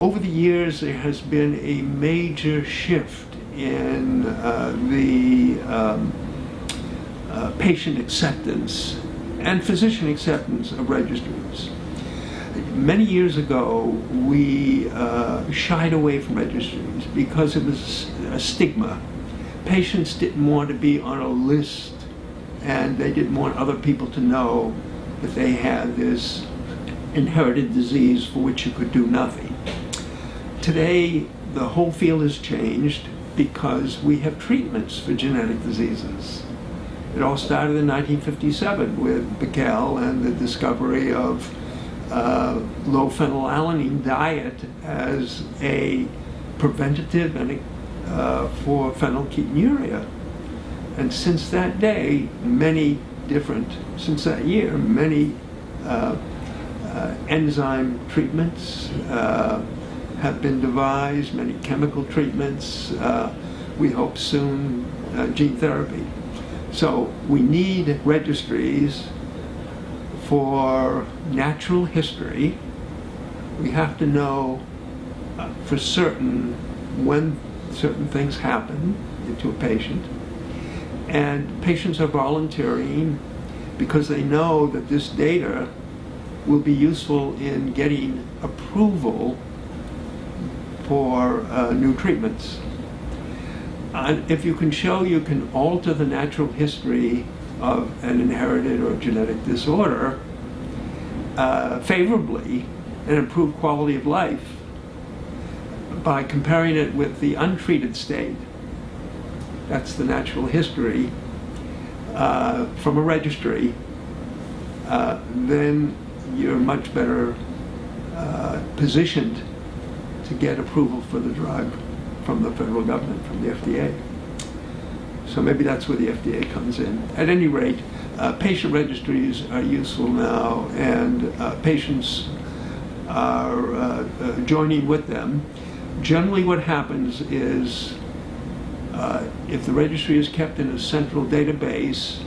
Over the years, there has been a major shift in patient acceptance and physician acceptance of registries. Many years ago, we shied away from registries because it was a stigma. Patients didn't want to be on a list, and they didn't want other people to know that they had this inherited disease for which you could do nothing. Today, the whole field has changed because we have treatments for genetic diseases. It all started in 1957 with Beckel and the discovery of low phenylalanine diet as a preventative and for phenylketonuria. And since that day, many enzyme treatments have been devised, many chemical treatments, we hope soon gene therapy. So we need registries for natural history. We have to know for certain when certain things happen to a patient. And patients are volunteering because they know that this data will be useful in getting approval for new treatments. If you can show you can alter the natural history of an inherited or genetic disorder favorably and improve quality of life by comparing it with the untreated state, that's the natural history, from a registry, then you're much better positioned to get approval for the drug from the federal government, from the FDA. So maybe that's where the FDA comes in. At any rate, patient registries are useful now, and patients are joining with them. Generally what happens is if the registry is kept in a central database,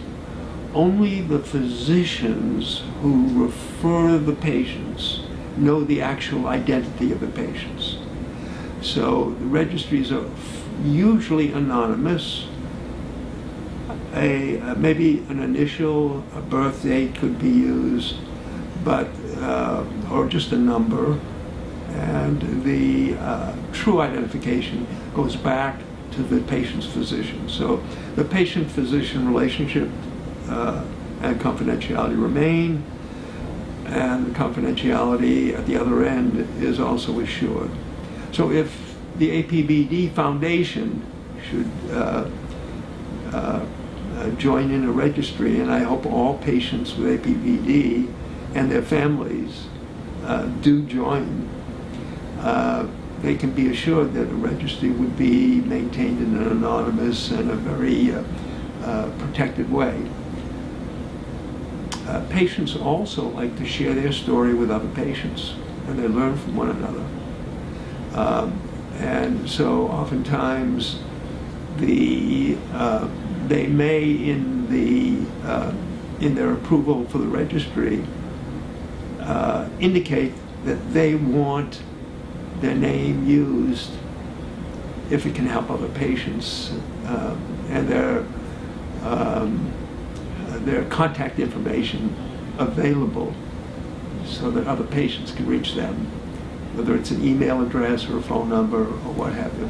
only the physicians who refer the patients know the actual identity of the patients. So the registries are usually anonymous. Maybe an initial, a birth date could be used, but or just a number, and the true identification goes back to the patient's physician. So the patient-physician relationship and confidentiality remain, and the confidentiality at the other end is also assured. So if the APBD Foundation should join in a registry, and I hope all patients with APBD and their families do join, they can be assured that a registry would be maintained in an anonymous and a very protected way. Patients also like to share their story with other patients, and they learn from one another. And so oftentimes they may, in their approval for the registry, indicate that they want their name used if it can help other patients, and their contact information available so that other patients can reach them, whether it's an email address or a phone number or what have you.